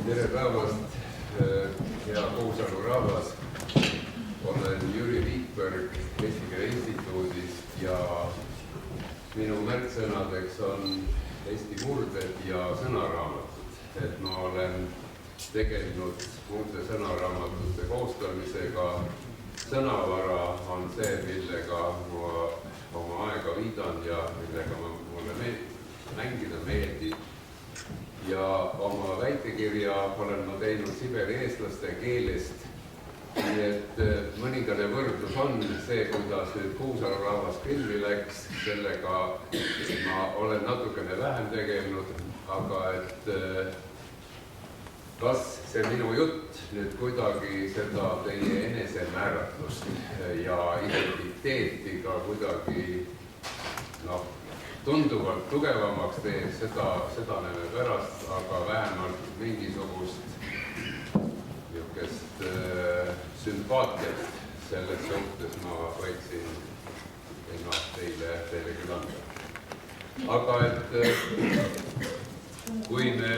Tere päevast, hea Kuusalu rahvas. Olen Jüri Viikberg Eesti Keele Instituudist ja minu märksõnadeks on Eesti murded ja sõnaraamatud. Et ma olen tegelenud murde sõnaraamatute koostamisega. Sõnavara on see, millega ma oma aega viidan ja millega mulle mängida meeldib. Ja oma väitekirja olen ma teinud Siberi eestlaste keelest. Nii et mõningane võrdlus on see, kuidas nüüd Kuusalu rahvas filmi läks. Sellega ma olen natukene vähem tegelenud, aga et kas see minu jutt nüüd kuidagi seda teie enesemääratlust ja identiteeti ka kuidagi tunduvalt tugevamaks teeb, seda näeme pärast, aga vähemalt mingisugust niisugust sümpaatiat selles suhtes ma võiksin teile küll anda. Aga et kui me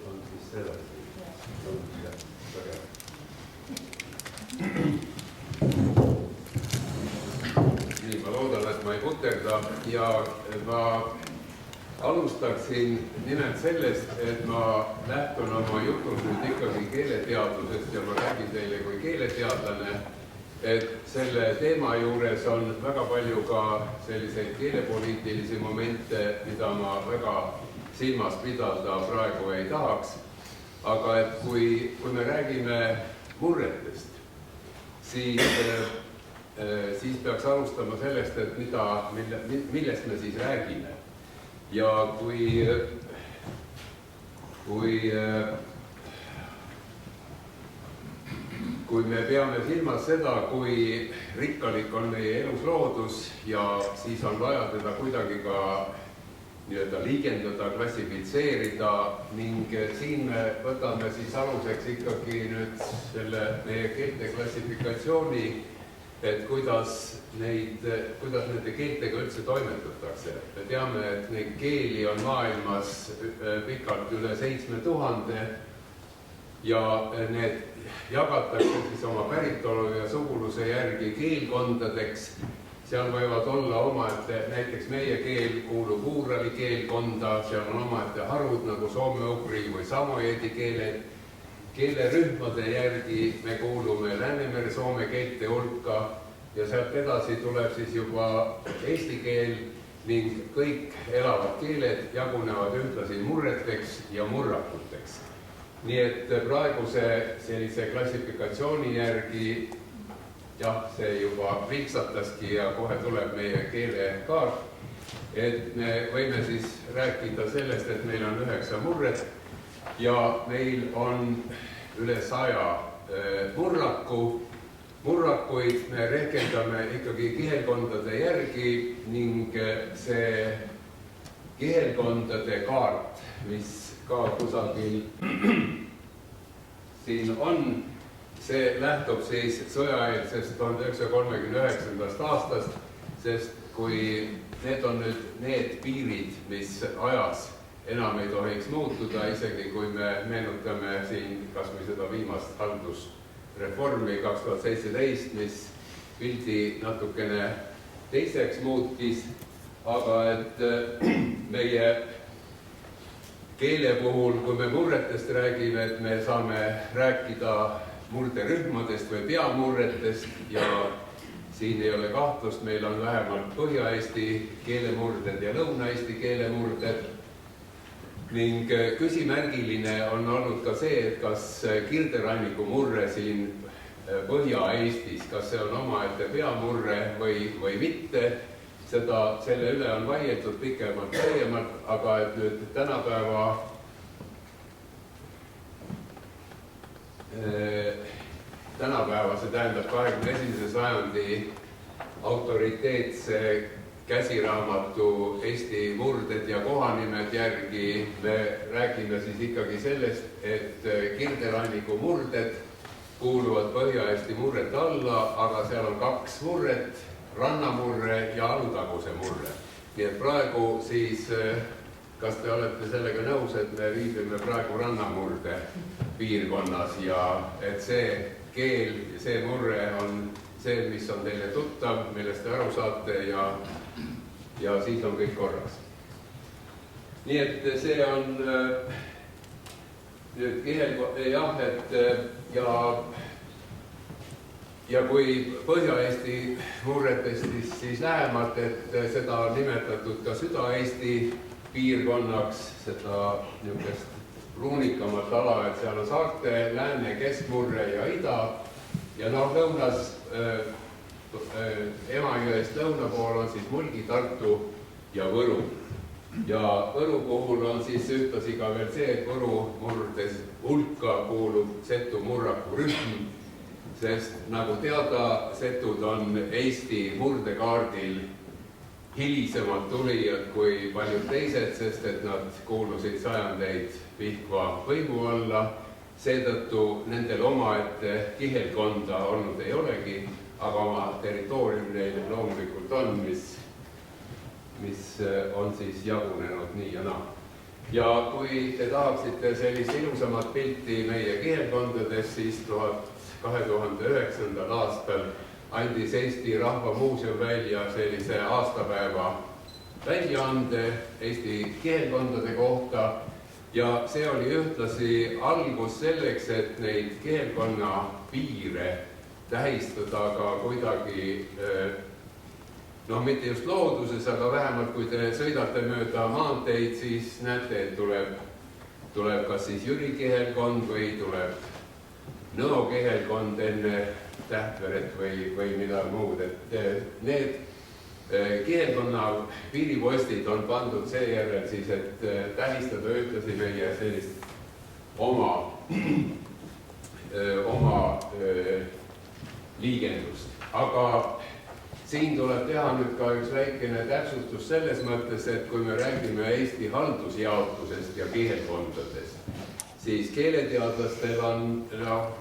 on siis sedasi. Ma loodan, et ma ei puterda ja ma alustaksin nimelt sellest, et ma lähtun oma jutus nüüd ikkagi keeleteadusest ja ma räägin teile kui keeleteadlane, et selle teema juures on väga palju ka selliseid keelepoliitilisi momente, mida ma väga silmas pidada praegu ei tahaks. Aga et kui me räägime murretest, siis peaks alustama sellest, et millest me siis räägime. Ja kui me peame silmas seda, kui rikkalik on meie elusloodus ja siis on vaja teda kuidagi ka liigendada, klassifitseerida ning siin me võtame siis aluseks ikkagi nüüd selle meie keelte klassifikatsiooni, et kuidas nende keeltega üldse toimetatakse. Me teame, et neid keeli on maailmas pikalt üle 7000 ja need jagatakse siis oma päritolu ja suguluse järgi keelkondadeks. Seal võivad olla omaette, näiteks meie keel kuulub uurali keelkonda, seal on omaette harud nagu soome-ugri või samojeedi keeled. Keelerühmade järgi me kuulume Läänemere soome keelte hulka ja sealt edasi tuleb siis juba eesti keel ning kõik elavad keeled jagunevad ühtlasi murreteks ja murrakuteks. Nii et praeguse sellise klassifikatsiooni järgi, jah, see juba vilksataski ja kohe tuleb meie keelekaart, et me võime siis rääkida sellest, et meil on 9 murret ja meil on üle 100 murrakuid me rehkendame ikkagi kihelkondade järgi ning see kihelkondade kaart, mis ka kusagil siin on, see lähtub siis sõjaeelsest 1939. aastast, sest kui need on nüüd need piirid, mis ajas enam ei tohiks muutuda, isegi kui me meenutame siin kas või seda viimast haldusreformi 2017, mis pildi natukene teiseks muutis, aga et meie keele puhul, kui me murretest räägime, et me saame rääkida murderühmadest või peamurretest ja siin ei ole kahtlust, meil on vähemalt Põhja-Eesti keelemurded ja Lõuna-Eesti keelemurded. Ning küsimärgiline on olnud ka see, et kas Kirderanniku murre siin Põhja-Eestis, kas see on omaette peamurre või mitte. Selle üle on vaieldud pikemalt laiemalt, aga et nüüd tänapäeva, see tähendab 21. sajandi autoriteetse käsiraamatu Eesti murded ja kohanimed järgi me räägime siis ikkagi sellest, et Kirderanniku murded kuuluvad Põhja-Eesti murrete alla, aga seal on 2 murret, rannamurre ja Alutaguse murre. Nii et praegu siis kas te olete sellega nõus, et me viibime praegu rannamurde piirkonnas ja et see keel, see murre on see, mis on teile tuttav, millest te aru saate ja siis on kõik korras. Nii et see on jah, et ja kui Põhja-Eesti murretest siis lähemalt, et seda on nimetatud ka Süda-Eesti piirkonnaks, seda niisugust ruunikamat ala, et seal on saarte, lääne, keskmurre ja ida ja lõunas, Emajõest lõuna pool on siis Mulgi, Tartu ja Võru. Ja Võru puhul on siis ühtlasi ka veel see, et Võru murdes hulka kuulub setu murraku rühm, sest nagu teada, setud on Eesti murdekaardil hilisemad tulijad kui paljud teised, sest et nad kuulusid sajandeid Pihkva võimu alla. Seetõttu nendel omaette kihelkonda olnud ei olegi, aga oma territoorium neil loomulikult on, mis on siis jagunenud nii ja naa. Ja kui te tahaksite sellist ilusamat pilti meie kihelkondades, siis 2009. aastal andis Eesti Rahva Muuseum välja sellise aastapäeva väljaande Eesti kihelkondade kohta ja see oli ühtlasi algus selleks, et neid kihelkonna piire tähistada ka kuidagi, noh, mitte just looduses, aga vähemalt kui te sõidate mööda maanteid, siis näete, et tuleb kas siis Jüri kihelkond või tuleb Nõo kihelkond enne Tähtveret või midagi muud, et need kihelkonna piiripostid on pandud seejärel siis, et tähistada ühtlasi meie sellist oma liigendust. Aga siin tuleb teha nüüd ka üks väikene täpsustus selles mõttes, et kui me räägime Eesti haldusjaotusest ja kihelkondadest, siis keeleteadlastel on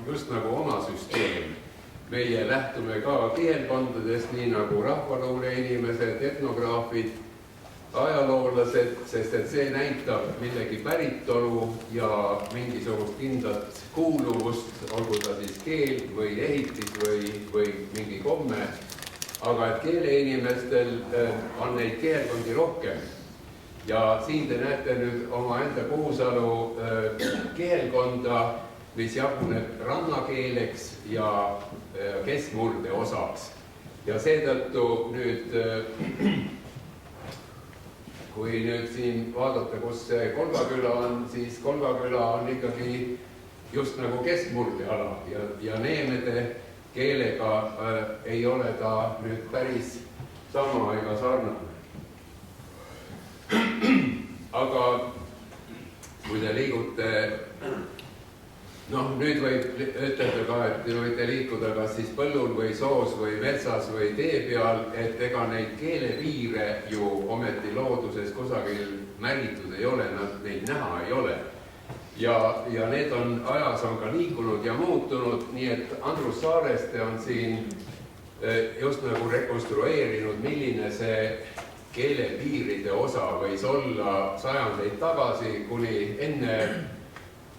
just nagu oma süsteem. Meie lähtume ka kihelkondadest, nii nagu rahvaluule inimesed, etnograafid, ajaloolased, sest et see näitab millegi päritolu ja mingisugust kindlat kuuluvust, olgu ta siis keel või ehitis või mingi komme. Aga et keeleinimestel on neid kihelkondi rohkem. Ja siin te näete nüüd omaenda Kuusalu kihelkonda, mis jaguneb rannakeeleks ja keskmurde osaks. Ja seetõttu nüüd, kui nüüd siin vaadata, kus see Kolgaküla on, siis Kolgaküla on ikkagi just nagu keskmurde ala ja Neemede keelega ei ole ta nüüd päris sama ega sarnane. Aga kui te liigute, noh, nüüd võib ütelda ka, et te võite liikuda kas siis põllul või soos või metsas või tee peal, et ega neid keelepiire ju ometi looduses kusagil märgitud ei ole, neid näha ei ole. Ja need on ajas on ka liikunud ja muutunud, nii et Andrus Saareste on siin just nagu rekonstrueerinud, milline see keelepiiride osa võis olla sajandeid tagasi kuni enne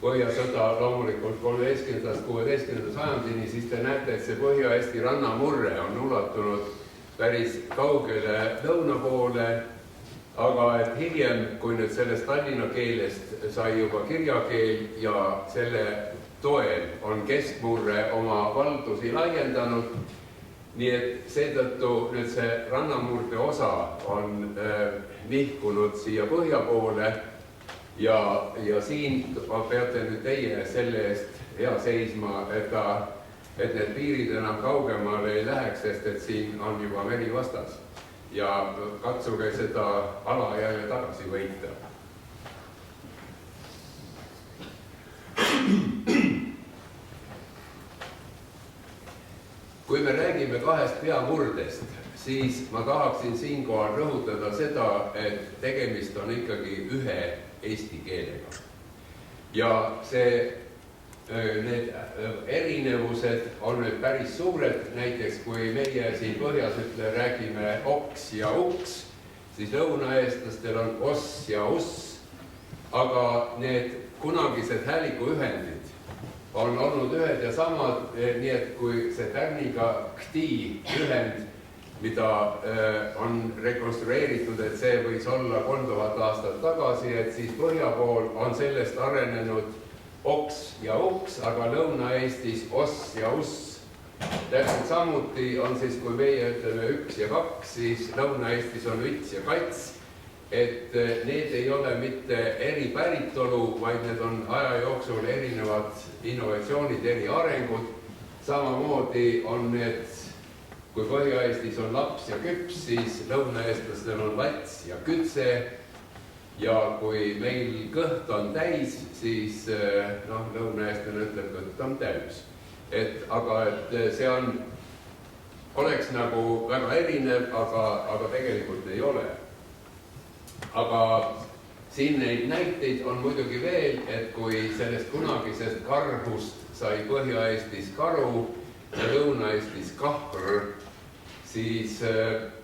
Põhjasõda loomulikult 13.–16. sajandini, siis te näete, et see Põhja-Eesti rannamurre on ulatunud päris kaugele lõuna poole, aga et hiljem, kui nüüd sellest Tallinna keelest sai juba kirjakeel ja selle toel on keskmurre oma valdusi laiendanud, nii et seetõttu nüüd see rannamurde osa on nihkunud siia põhja poole ja siin peate nüüd teie selle eest hea seisma, et need piirid enam kaugemale ei läheks, sest et siin on juba meri vastas ja katsuge seda ala jälle tagasi võita. Kui me räägime kahest peamurdest, siis ma tahaksin siinkohal rõhutada seda, et tegemist on ikkagi ühe eesti keelega. Ja need erinevused on nüüd päris suured, näiteks kui meie siin põhjas räägime oks ja uks, siis lõunaeestlastel on oss ja uss aga need kunagised häälikuühendid on olnud ühed ja samad, nii et kui see tärniga kti ühend, mida on rekonstrueeritud, et see võis olla 3000 aastat tagasi, et siis põhja pool on sellest arenenud oks ja uks, aga Lõuna-Eestis oss ja uss. Täpselt samuti on siis, kui meie ütleme 1 ja 2, siis Lõuna-Eestis on üts ja kats. Et need ei ole mitte eripäritolu, vaid need on aja jooksul erinevad innovatsioonid, eri arengud. Samamoodi on need, kui Põhja-Eestis on laps ja küps, siis lõunaeestlastel on lats ja kütse. Ja kui meil kõht on täis, siis lõunaeestlane ütleb, kõht on täis. Aga see oleks nagu väga erinev, aga tegelikult ei ole. Aga siin neid näiteid on muidugi veel, et kui sellest kunagisest karhust sai Põhja-Eestis karu ja Lõuna-Eestis kahr, siis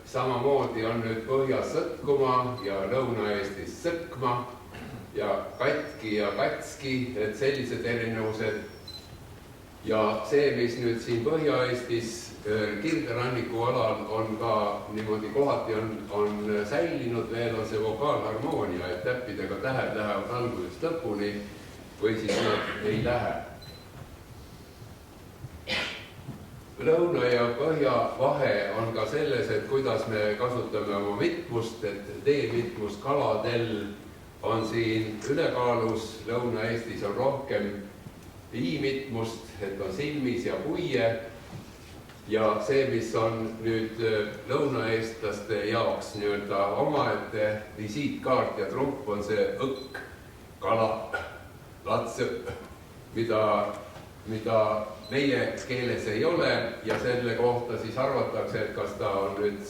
samamoodi on nüüd Põhjas sõtkuma ja Lõuna-Eestis sõtkma ja katki ja katski, et sellised erinevused. Ja see, mis nüüd siin Põhja-Eestis Kirderanniku alal on ka niimoodi kohati on säilinud veel, on see vokaalharmoonia, et täppidega tähed lähevad algusest lõpuni või siis nad ei lähe. Lõuna ja põhja vahe on ka selles, et kuidas me kasutame oma mitmust, et D-mitmus kaladel on siin ülekaalus, Lõuna-Eestis on rohkem I-mitmust, et on silmis ja puie. Ja see, mis on nüüd lõunaeestlaste jaoks nii-öelda omaette visiitkaart ja trump on see õkk, kala, latsõpp, mida meie keeles ei ole ja selle kohta siis arvatakse, et kas ta on nüüd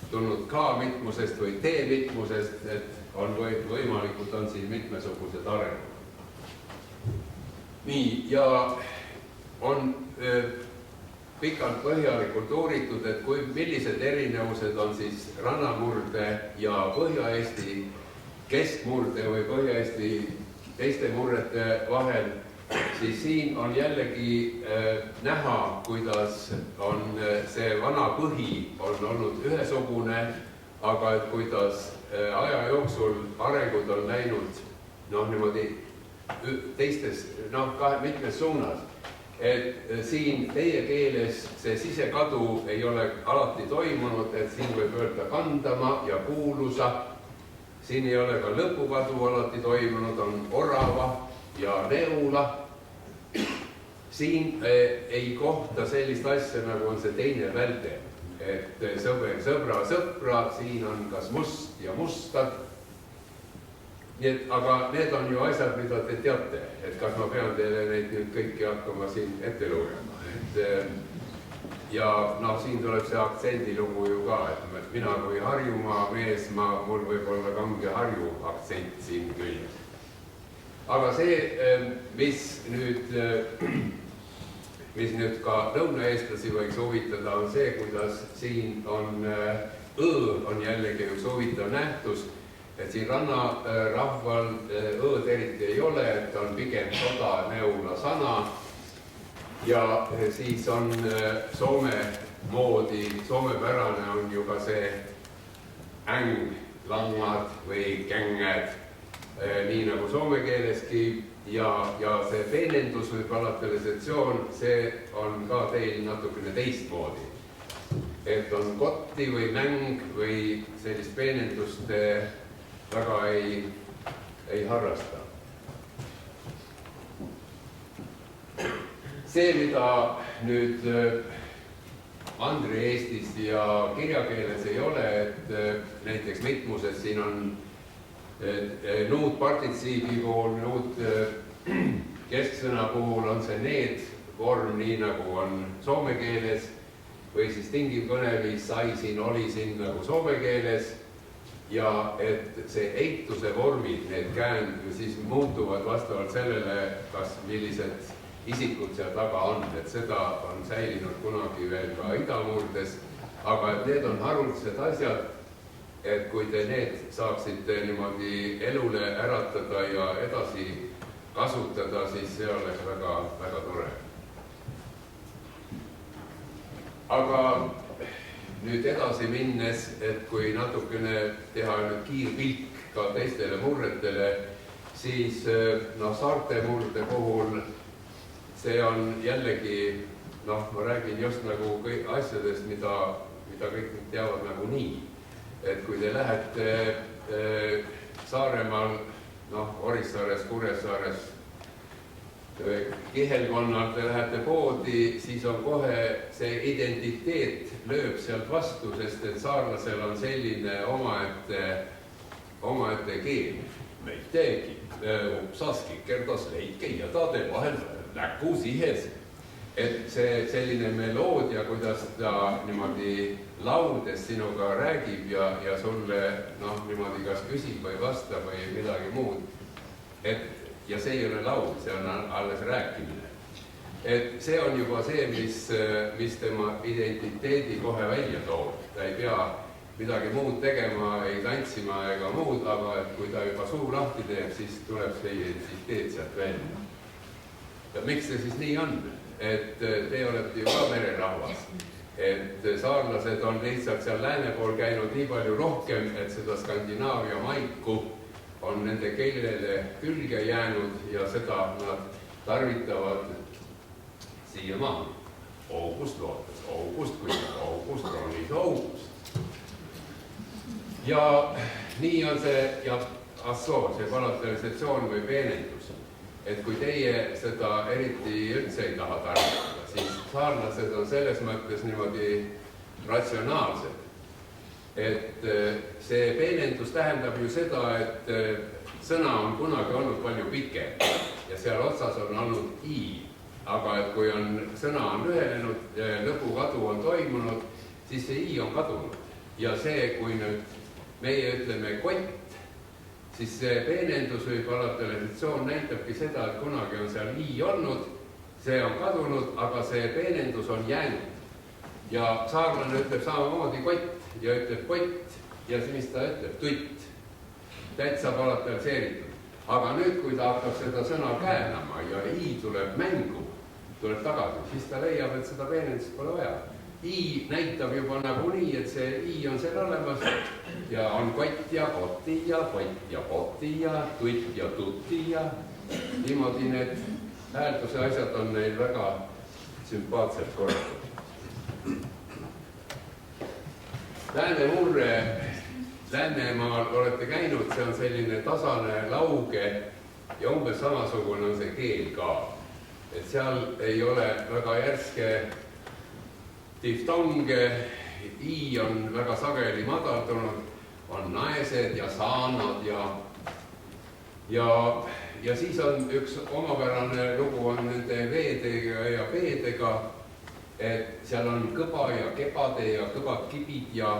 tulnud K-mitmusest või T-mitmusest, et on võimalikult on siin mitmesugused arengud. Nii, ja on pikalt põhjalikult uuritud, et millised erinevused on siis rannamurde ja Põhja-Eesti keskmurde või Põhja-Eesti teiste murrete vahel, siis siin on jällegi näha, kuidas on see vana põhi on olnud ühesugune, aga et kuidas aja jooksul arengud on läinud niimoodi teistes, mitmes suunas. Et siin teie keeles see sisekadu ei ole alati toimunud, et siin võib öelda kandama ja kuulusa. Siin ei ole ka lõpukadu alati toimunud, on orava ja neula. Siin ei kohta sellist asja, nagu on see teine välde. Et sõbra, siin on kas must ja mustad. Aga need on ju asjad, mida te teate, et kas ma pean teile neid nüüd kõiki hakkama siin ette lugema. Ja siin tuleb see aktsendilugu ju ka, et mina kui Harjumaa mees, mul võib olla kange Harju aktsent siin küljes. Aga see, mis nüüd ka lõunaeestlasi võiks huvitada, on see, kuidas siin on on jällegi üks huvitav nähtus. Et siin rannarahval õõd eriti ei ole, et on pigem soda, neula, sana. Ja siis on soome moodi, soomepärane on ju ka see äng, langad või känged, nii nagu soome keeleski. Ja see peenendus või palatalisatsioon, see on ka teil natukene teistmoodi. Et on kotti või mäng või sellist peenendust väga ei harrasta. See, mida nüüd Mandri-Eestis ja kirjakeeles ei ole, et näiteks mitmuses siin on nuud partitsiibi puhul, nuud kesksõna puhul on see need vorm, nii nagu on soome keeles, või siis tingiv kõneviis sai siin, oli siin nagu soome keeles. Ja et see eituse vormid, need käänd siis muutuvad vastavalt sellele, kas millised isikud seal taga on, et seda on säilinud kunagi veel ka idamurdes, aga et need on haruldased asjad et kui te need saaksite niimoodi elule äratada ja edasi kasutada, siis see oleks väga, väga tore. Aga nüüd edasi minnes, et kui natukene teha nüüd kiirpilk ka teistele murretele, siis saarte murde puhul see on jällegi, ma räägin just nagu asjadest, mida kõik teavad nagu nii. Et kui te lähete Saaremaal, Orissaares, Kuressaares, Kihelkonnal te lähete poodi, siis on kohe see identiteet lööb sealt vastu, sest et saarlasel on selline omaette keel. Meid teegi, upsaski, kerdas leike ja ta teeb vahel näku sihes. Et see selline meloodia, kuidas ta niimoodi laudes sinuga räägib ja sulle niimoodi kas küsib või vastab või midagi muud. Ja see ei ole laud, see on alles rääkimine. Et see on juba see, mis tema identiteedi kohe välja toob. Ta ei pea midagi muud tegema, ei tantsima ega muud, aga et kui ta juba suu lahti teeb, siis tuleb see identiteet sealt välja. Ja miks see siis nii on? Et te olete ju ka mererahvas. Et saarlased on lihtsalt seal lääne pool käinud nii palju rohkem, et seda Skandinaavia maiku on nende keelele külge jäänud ja seda nad tarvitavad siiamaani. August lootes, august, kui august ronis august. Ja nii on see, ja see palatalisatsioon või peenendus. Et kui teie seda eriti üldse ei taha tarvitada, siis saarlased on selles mõttes niimoodi ratsionaalsed. Et see peenendus tähendab ju seda, et sõna on kunagi olnud palju pikem ja seal otsas on olnud i. Aga et kui sõna on lühenenud, lõpukadu on toimunud, siis see i on kadunud. Ja see, kui nüüd meie ütleme kott, siis see peenendus või palatalisatsioon näitabki seda, et kunagi on seal i olnud, see on kadunud, aga see peenendus on jäänud. Ja saarlane ütleb samamoodi kott ja ütleb kott ja siis mis ta ütleb? Tutt. Täitsa palataliseeritud. Aga nüüd, kui ta hakkab seda sõna käänama ja i tuleb mängu, tuleb tagasi, siis ta leiab, et seda peenendust pole vaja. I näitab juba nagu nii, et see i on seal olemas ja on kott ja kotti ja pott ja potti ja tutt ja tutti ja niimoodi need häälduse asjad on neil väga sümpaatselt korratud. Läänemurre, Läänemaal olete käinud, see on selline tasane lauge ja umbes samasugune on see keel ka. Et seal ei ole väga järske diftonge, i on väga sageli madaldunud, on naised ja saanad ja siis on üks omapärane lugu on nende veedega ja peedega, et seal on kõba ja kebade ja kõbad kibid ja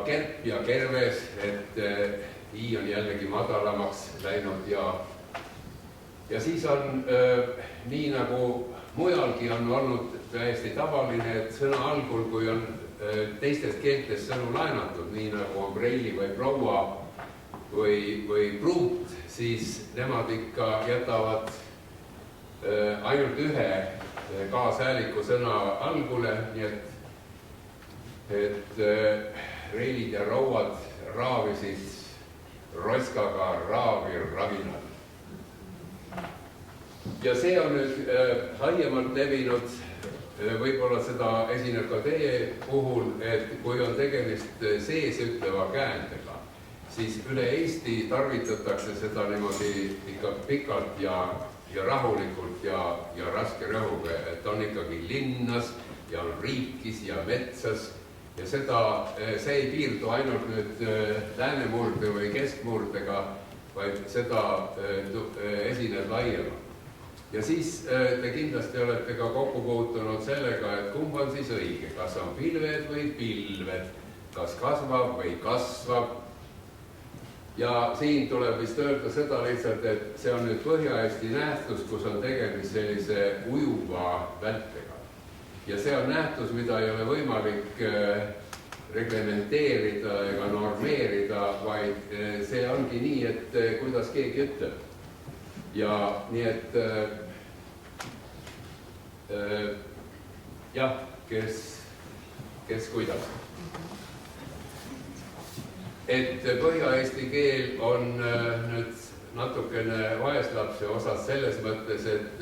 kerp ja kerves, et i on jällegi madalamaks läinud ja siis on nii nagu mujalgi on olnud täiesti tavaline, et sõna algul, kui on teistest keeltest sõnu laenatud, nii nagu on preili või proua või pruut, siis nemad ikka jätavad ainult ühe kaashääliku sõna algule, nii et reilid ja rauad raavisid roskaga raavi ravinal. Ja see on nüüd laiemalt levinud, võib-olla seda esineb ka teie puhul, et kui on tegemist sees ütleva käändega, siis üle Eesti tarvitatakse seda niimoodi ikka pikalt ja rahulikult ja raske rõhuga, et on ikkagi linnas ja on riikis ja metsas ja see ei piirdu ainult nüüd läänemurde või keskmurdega, vaid seda esineb laiemalt. Ja siis te kindlasti olete ka kokku puutunud sellega, et kumb on siis õige, kas on pilved või pilved, kas kasvab või kasvab. Ja siin tuleb vist öelda seda lihtsalt, et see on nüüd Põhja-Eesti nähtus, kus on tegemist sellise ujuva vältega. Ja see on nähtus, mida ei ole võimalik reglementeerida ega normeerida, vaid see ongi nii, et kuidas keegi ütleb. Ja nii, et jah, kes kuidas. Et Põhja-Eesti keel on nüüd natukene vaeslapse osas selles mõttes, et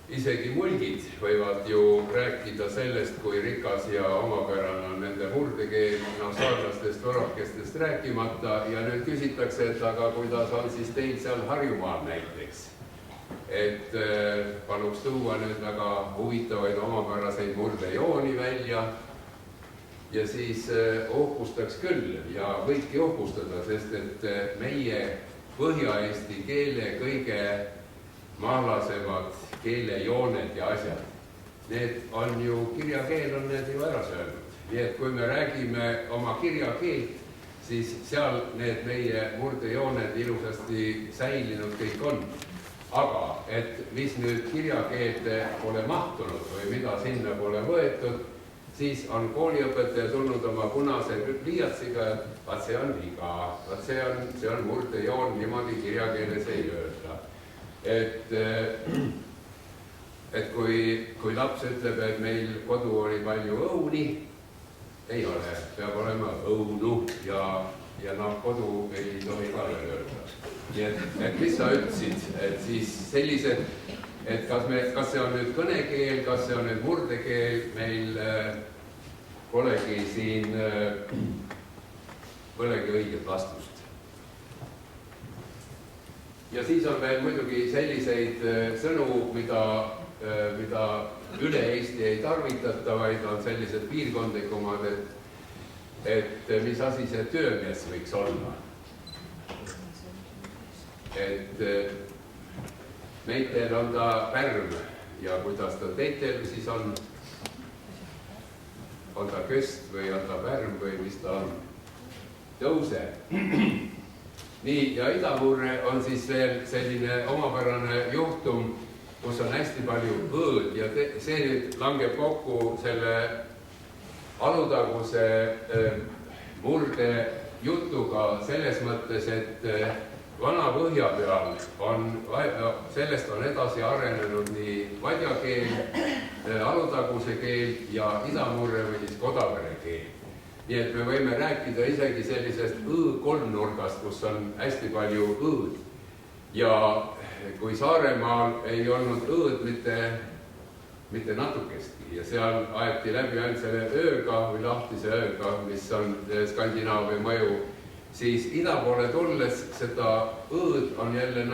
isegi mulgid võivad ju rääkida sellest, kui rikas ja omapärane on nende murdekeel, saarlastest, võrokestest rääkimata, ja nüüd küsitakse, et aga kuidas on siis teil seal Harjumaal näiteks. Et paluks tuua nüüd väga huvitavaid omapäraseid murdejooni välja ja siis ohkustaks küll ja võibki ohkustada, sest et meie Põhja-Eesti keele kõige mahlasemad keelejooned ja asjad, need on ju, kirjakeel on need ju ära söönud. Nii et kui me räägime oma kirjakeelt, siis seal need meie murdejooned ilusasti säilinud kõik on. Aga, et mis nüüd kirjakeelde pole mahtunud või mida sinna pole võetud, siis on kooliõpetaja tulnud oma punase pliiatsiga, et vaat see on viga, vaat see on murdejoon, niimoodi kirjakeeles ei öelda. Et kui laps ütleb, et meil kodu oli palju õuni, ei ole, peab olema õunu ja kodu ei tohi ka veel öelda. Nii et mis sa ütlesid, et siis sellised, et kas see on nüüd kõnekeel, kas see on nüüd murdekeel, meil polegi siin õiget vastust. Ja siis on veel muidugi selliseid sõnu, mida üle Eesti ei tarvitata, vaid on sellised piirkondlikumad, et mis asi see töömees võiks olla. Et meitel on ta pärm ja kuidas ta teitel siis on ta köst või on ta pärm või mis ta on, tõuse. Nii, ja Idamurre on siis veel selline omapärane juhtum, kus on hästi palju õõd ja see nüüd langeb kokku selle Alutaguse murde jutuga selles mõttes, et vana põhja peal sellest on edasi arenenud nii vadjakeel, Alutaguse keel ja Idamurre või siis Kodavere keel. Nii et me võime rääkida isegi sellisest õ-kolmnurgast, kus on hästi palju õõd. Ja kui Saaremaal ei olnud õõd mitte natukestki ja seal aeti läbi ainult selle ööga või lahtise ööga, mis on Skandinaavia mõju, siis ida poole tulles seda õõd on jälle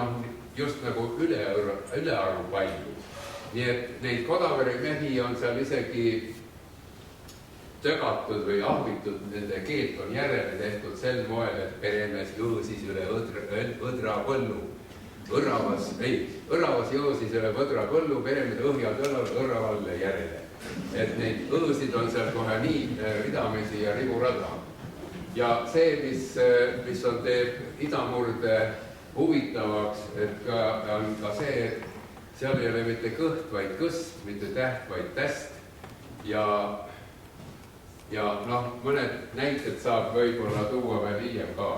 just nagu ülearu palju. Nii et neid Kodavere mehi on seal isegi tögatud või ahvitud, nende keelt on järele tehtud sel moel, et peremees jõõsis üle õdra põllu. Õravas jõõsis üle õdra põllu, peremees õhjad õravalle järele. Et neid õõsid on seal kohe nii ridamisi ja riburada. Ja see, mis on teeb Idamurde huvitavaks, et on ka see, et seal ei ole mitte kõht, vaid kõst, mitte täht, vaid täst. Ja mõned näited saab võib-olla tuua veel hiljem ka.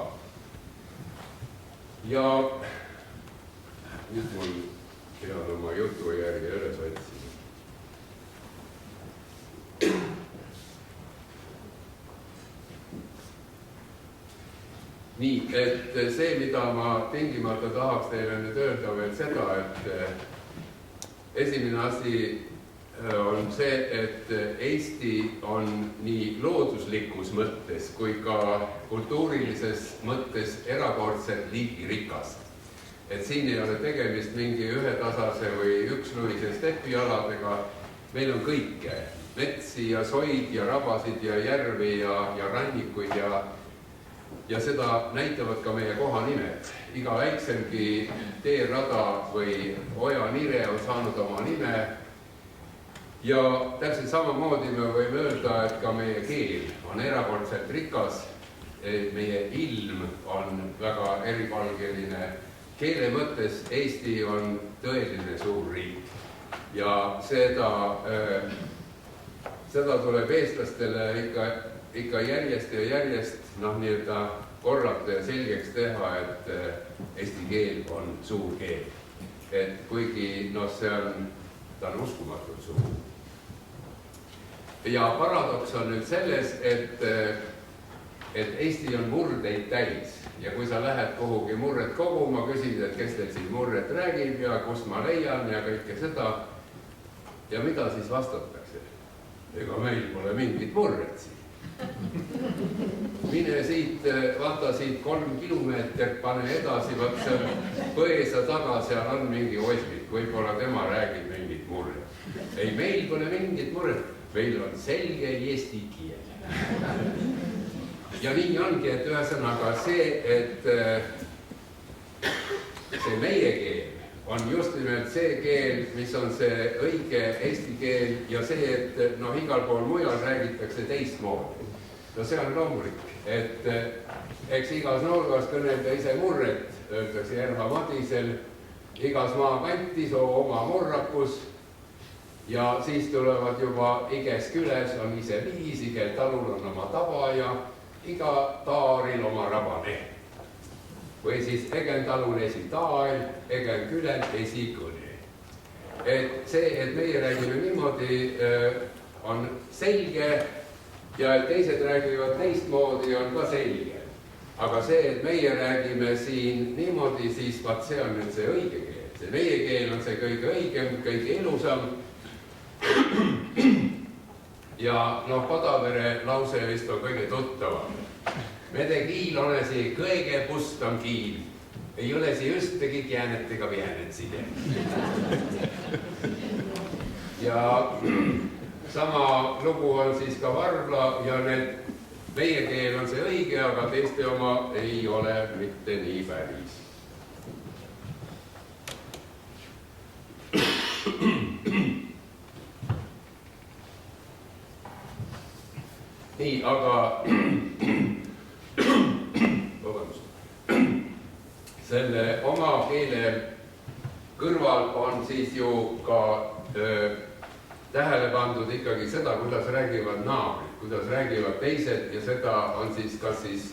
Ja nüüd mul peab oma jutu järgi üles otsima. Nii, et see, mida ma tingimata tahaks teile nüüd öelda veel seda, et esimene asi on see, et Eesti on nii looduslikus mõttes kui ka kultuurilises mõttes erakordselt liigirikas. Et siin ei ole tegemist mingi ühetasase või üksluise stepialadega, meil on kõike, metsi ja soid ja rabasid ja järvi ja rannikuid ja seda näitavad ka meie kohanimed. Iga väiksemgi teerada või ojanire on saanud oma nime. Ja täpselt samamoodi me võime öelda, et ka meie keel on erakordselt rikas, meie ilm on väga eripalgeline. Keele mõttes Eesti on tõeline suur riik ja seda seda tuleb eestlastele ikka järjest ja järjest nii-öelda korrata ja selgeks teha, et eesti keel on suur keel. Et kuigi ta on uskumatult suur. Ja paradoks on nüüd selles, et Eesti on murdeid täis ja kui sa lähed kuhugi murret koguma, küsid, et kes teil siin murret räägib ja kust ma leian ja kõike seda. Ja mida siis vastatakse? Ega meil pole mingit murret siin. Mine siit, vaata siit 3 kilomeetrit, pane edasi, vaat seal põesa taga, seal on mingi osmik, võib-olla tema räägib mingit murret. Ei, meil pole mingit murret, meil on selge eesti keel. Ja nii ongi, et ühesõnaga see, et see meie keel on just nimelt see keel, mis on see õige eesti keel ja see, et igal pool mujal räägitakse teistmoodi. No see on loomulik, et eks igas nurgas kõnelda ise murret, öeldakse Erha Madisel, igas maakantis oma murrakus ja siis tulevad juba iges küles on ise viis, igel talul on oma taba ja iga taaril oma rabane. Või siis egen talul esi taal, egen külen esi kõne. Et see, et meie räägime niimoodi, on selge ja et teised räägivad teistmoodi, on ka selge. Aga see, et meie räägime siin niimoodi, siis vaat see on nüüd see õige keel. See meie keel on see kõige õigem, kõige ilusam. Ja Padavere lause vist on kõige tuttavam. Mede kiil onesi kõige pustam kiil. Ei olesi üstegi käänettega viänetside. Ja sama lugu on siis ka Varvla ja need meie keel on see õige, aga teiste oma ei ole mitte nii päris. Nii, aga selle oma keele kõrval on siis ju ka tähele pandud ikkagi seda, kuidas räägivad naabrid, kuidas räägivad teised ja seda on siis kas siis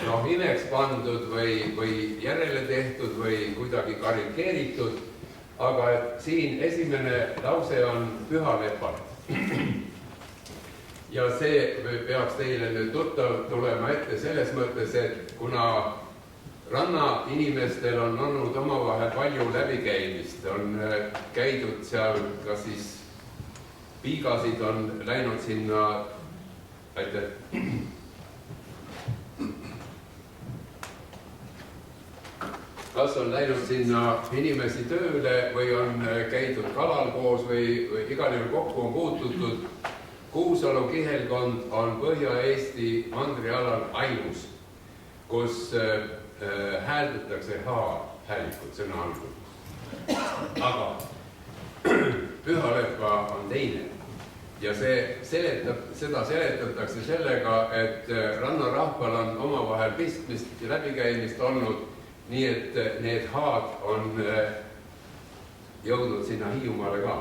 imeks pandud või järele tehtud või kuidagi karikeeritud. Aga et siin esimene lause on pühalepalt. Ja see peaks teile nüüd tuttav tulema ette selles mõttes, et kuna ranna inimestel on olnud omavahel palju läbikäimist, on käidud seal, kas siis piigasid on läinud sinna, kas on läinud sinna inimesi tööle või on käidud kalal koos või igal juhul kokku on puututud. Kuusalu kihelkond on Põhja-Eesti mandrialal ainus, kus hääldatakse häälikut sõna algul. Aga Pühalepa on teine ja seda seletatakse sellega, et rannarahval on omavahel pistmist ja läbikäimist olnud, nii et need haad on jõudnud sinna Hiiumaale ka.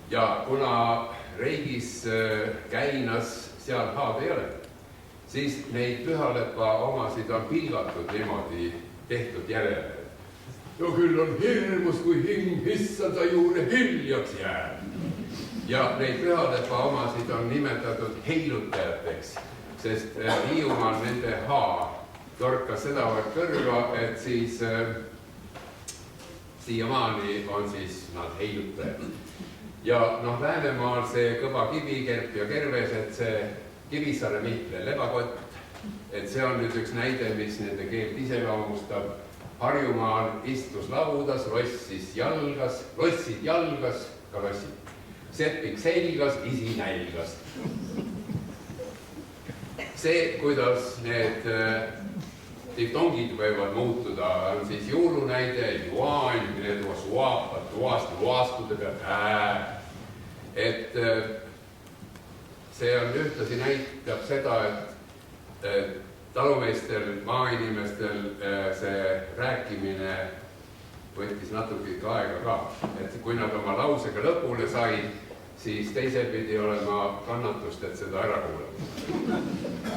Ja kuna Reigis Käinas seal haad ei ole, siis neid Pühalepa omasid on pilgatud niimoodi tehtud järele. No küll on hirmus, kui hing hissada juurde hiljaks jääb. Ja neid Pühalepa omasid on nimetatud heilutajateks, sest Hiiumaal nende haa torkas sedavõrd kõrva, et siis siiamaani on siis nad heilutajad. Ja Läänemaal see kõva kivi, kerp ja kerves, et see Kivisaare Mihkle lebakott, et see on nüüd üks näide, mis nende keelt iseloomustab. Harjumaal istus laudas, lossid jalgas, ka lossid. Seppik selgas, isi nälgas. See, kuidas need diftongid võivad muutuda, on siis juurunäide, juaan, mille tuua suapad, luastude pealt Et see on ühtlasi näitab seda, et talumeestel, maainimestel see rääkimine võttis natuke aega ka. Et kui nad oma lausega lõpule said, siis teisel pidi olema kannatust, et seda ära kuulata.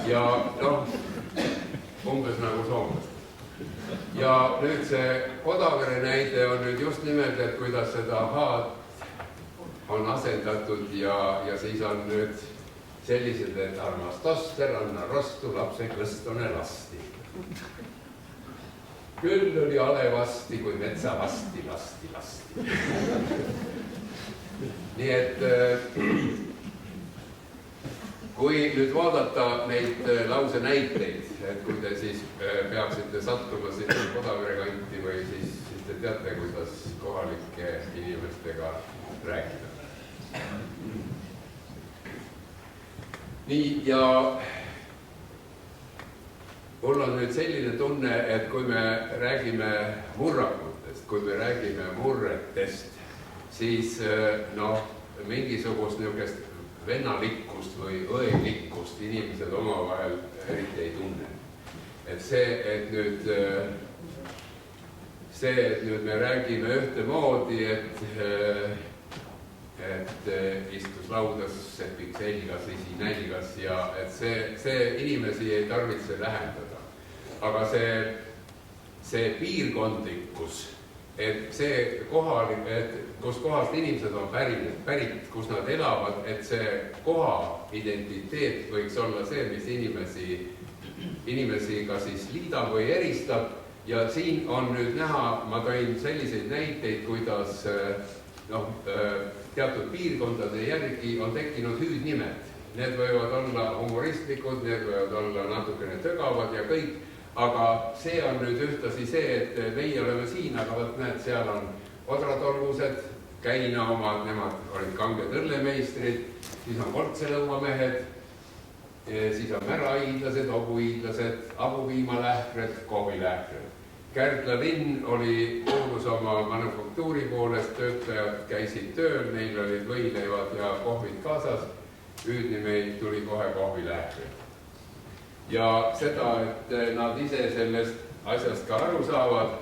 Ja noh, umbes nagu soomlased. Ja nüüd see Odavere näide on nüüd just nimelt, et kuidas seda H-d on asendatud ja siis on nüüd sellised, et armas toster, anna rostu, lapse kõstone lasti. Küll oli alevasti, kui metsa lasti. Nii et kui nüüd vaadata neid lause näiteid, et kui te siis peaksite sattuma sinna Odavere kanti või siis te teate, kuidas kohalike inimestega rääkida. Nii, ja mul on nüüd selline tunne, et kui me räägime murrakutest, kui me räägime murretest, siis noh, mingisugust niisugust vennalikkust või õelikkust inimesed omavahel eriti ei tunne. Et see, et nüüd me räägime ühtemoodi, et istus laudas, sepik selgas, isi nälgas ja et see inimesi ei tarvitse lähendada. Aga see piirkondlikkus, et see kohalik, et kus kohast inimesed on pärit, kus nad elavad, et see koha identiteet võiks olla see, mis inimesi ka siis liidab või eristab. Ja siin on nüüd näha, ma tõin selliseid näiteid, kuidas teatud piirkondade järgi on tekkinud hüüdnimed. Need võivad olla humoristlikud, need võivad olla natukene tögavad ja kõik, aga see on nüüd ühtasi see, et meie oleme siin, aga võt näed, seal on odratolgused, Käina omad, nemad olid kanged õllemeistrid, siis on Koltselõuamehed, siis on märahiidlased, obuhiidlased, abuviimalähkred, kohvilähkred. Kärdla linn oli kuulus oma manufaktuuri poolest, töötajad käisid tööl, neil olid võileivad ja kohvid kaasas, hüüdnimeid tuli kohe kohvilähkred. Ja seda, et nad ise sellest asjast ka aru saavad,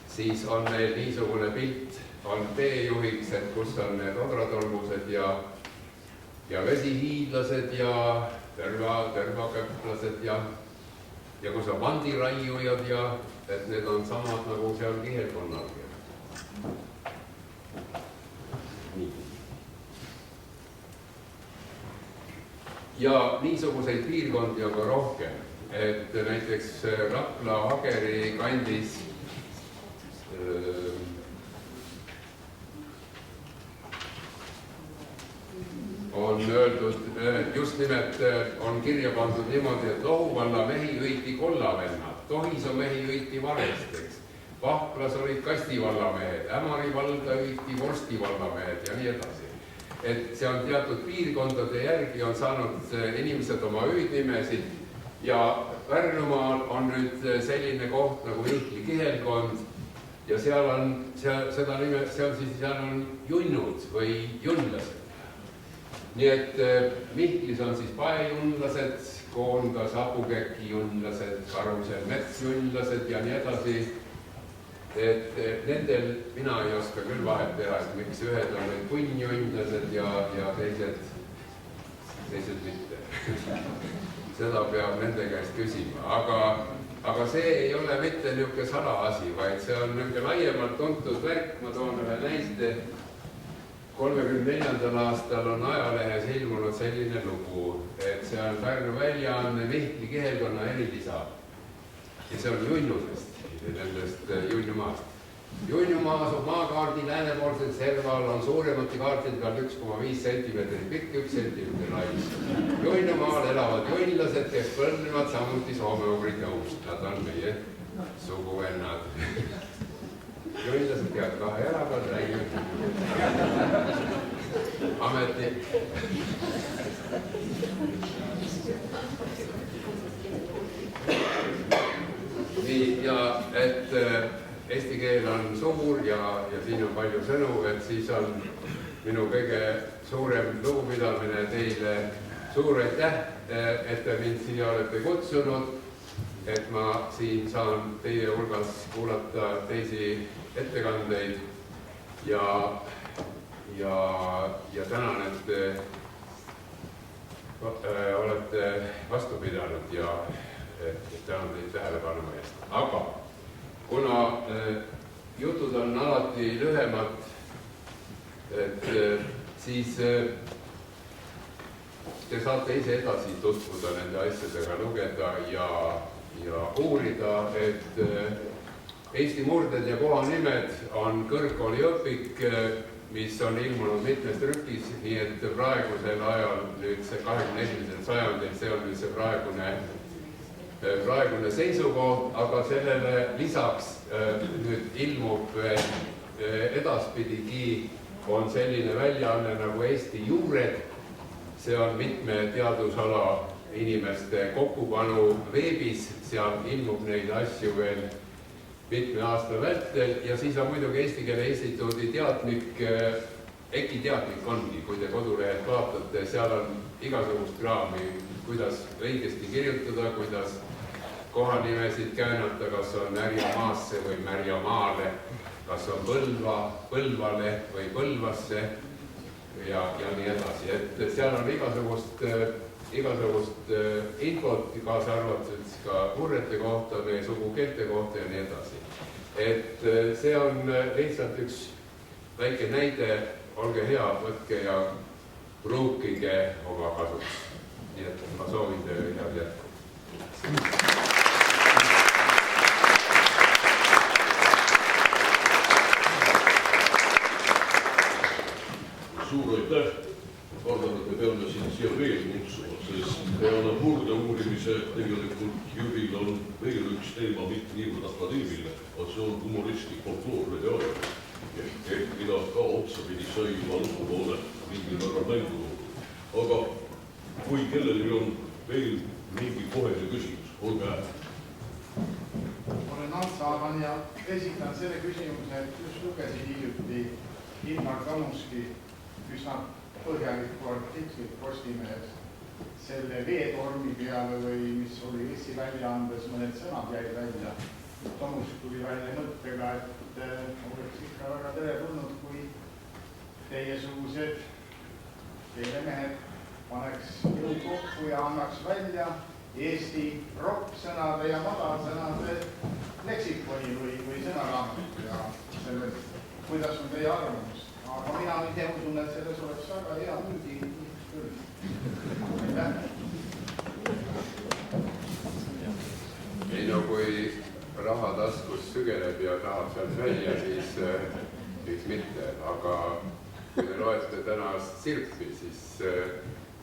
siis on neil niisugune pilt, on teejuhiks, et kus on need odratolmused ja vesihiidlased ja tervaköplased ja kus on vandiraiujad ja et need on samad nagu seal kihelkonnal. Ja niisuguseid piirkondi on ka rohkem, et näiteks Rapla Ageri kandis on öeldud, just nimelt on kirja pandud niimoodi, et Lohuvalla mehi hõiti kollavennad, Tohiso mehi hõiti varesteks, Vahklas olid kastivallamehed, Ämari valda hõiti vorstivallamehed ja nii edasi. Et see on teatud piirkondade järgi on saanud inimesed oma hüüdnimesid ja Pärnumaal on nüüd selline koht nagu Ihli kihelkond ja seal on junnud või junlased. Nii et Mihklis on siis paejunlased, Koongas Apukeki junlased, Karusel metsjunlased ja nii edasi. Et nendel mina ei oska küll vahet teha, et miks ühed on need punnjunlased ja teised mitte. Seda peab nende käest küsima, aga see ei ole mitte niisugune salaasi, vaid see on niisugune laiemalt tuntud värk, ma toon ühe näite. 34. aastal on ajalehes ilmunud selline lugu, et see on Pärnu väljaanne Mihkli kihelkonna erilisa. Ja see on Junnusest, nendest Junnumaast. Junnumaa asub maakaardi läänepoolsel serval on suuremate kaartide peal 1,5 centimeetrit pikk, 1 centimeetrit lai. Junnumaal elavad junnlased, kes põlnevad samuti soome-ugri tõust. Nad on meie suguvennad. Junnlased peavad kahe jala peal räägima. Ameti. Nii, ja et eesti keel on suur ja siin on palju sõnu, et siis on minu kõige suurem lugupidamine teile. Suur aitäh, et te mind siia olete kutsunud, et ma siin saan teie hulgas kuulata teisi ettekandeid ja ja tänan, et olete vastu pidanud ja tänan teid tähelepanu eest. Aga kuna jutud on alati lühemad, siis te saate ise edasi tutvuda nende asjadega, lugeda ja uurida, et Eesti murded ja kohanimed on kõrgkooli õpik, mis on ilmunud mitmes trükis, nii et praegusel ajal, nüüd see 21. sajandil, see on nüüd see praegune seisukoht, aga sellele lisaks nüüd ilmub edaspidigi on selline väljaanne nagu Eesti Juured. See on mitme teadusala inimeste kokkupanu veebis, seal ilmub neid asju veel mitme aasta vältel ja siis on muidugi Eesti Keele Instituudi teadmik, EKI teadmik ongi, kui te kodulehelt vaatate, seal on igasugust kraami, kuidas õigesti kirjutada, kuidas kohanimesid käänata, kas on Märjamaasse või Märjamaale, kas on Põlvale või Põlvasse ja nii edasi, et seal on igasugust infot, kaasa arvatud ka murrete kohta, meie sugukeelte kohta ja nii edasi. Et see on lihtsalt üks väike näide, olge hea, võtke ja pruukige oma kasuks. Nii et ma soovin teile head jätku. Suur aitäh! Kardan, et me peame siia veel kutsuma, sest peale murde uurimise tegelikult Jüril on veel üks teema, mitte niivõrd akadeemiline, aga see on humoristlik folkloor ja ajalugu. Ehk mida ka otsapidi sai oma lugupoole mingil määral mängu toodud. Aga kui kellelgi on veel mingi kohene küsimus, olge hea. Olen Ants Aaban ja esitan selle küsimuse, et just lugesin hiljuti Ilmar Tomuski üsna põhjalikku artiklit Postimehes selle veetormi peale või mis oli Eesti väljaandes, mõned sõnad jäid välja. Tomusk tuli välja mõttega, et oleks ikka väga teretulnud, kui teiesugused keelemehed paneks jõu kokku ja annaks välja Eesti roppsõnade ja madalsõnade leksikoni või sõnaraamatu ja sellest, kuidas on teie arvamus. Aga mina ise usun, et selles oleks väga hea müügi küll. Ei no kui raha taskus sügeleb ja tahab sealt välja, siis miks mitte. Aga kui te loete tänast Sirpi, siis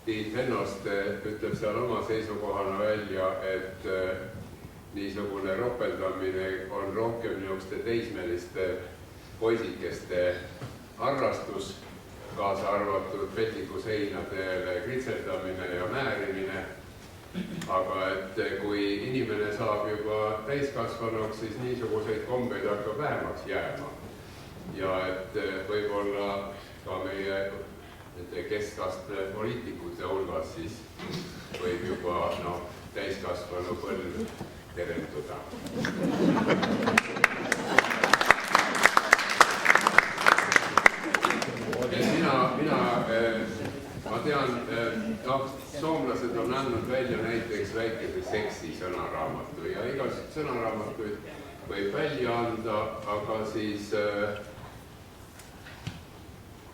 Tiit Hennoste ütleb seal oma seisukohana välja, et niisugune ropeldamine on rohkem niisuguste teismeliste poisikeste harrastus, kaasa arvatud peldikuseinadele kritseldamine ja määrimine. Aga et kui inimene saab juba täiskasvanuks, siis niisuguseid kombeid hakkab vähemaks jääma. Ja et võib-olla ka meie keskastme poliitikute hulgas siis võib juba täiskasvanu põlv terenduda. Ma tean, soomlased on andnud välja näiteks väikese seksi sõnaraamatu ja igasuguseid sõnaraamatuid võib välja anda, aga siis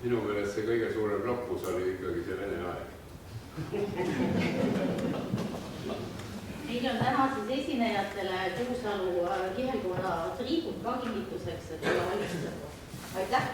minu meelest see kõige suurem roppus oli ikkagi see Vene aeg. Meil on täna siis esinejatele Kuusalu kihelkonna triibut ka kingituseks, et olla valmistatud. Aitäh!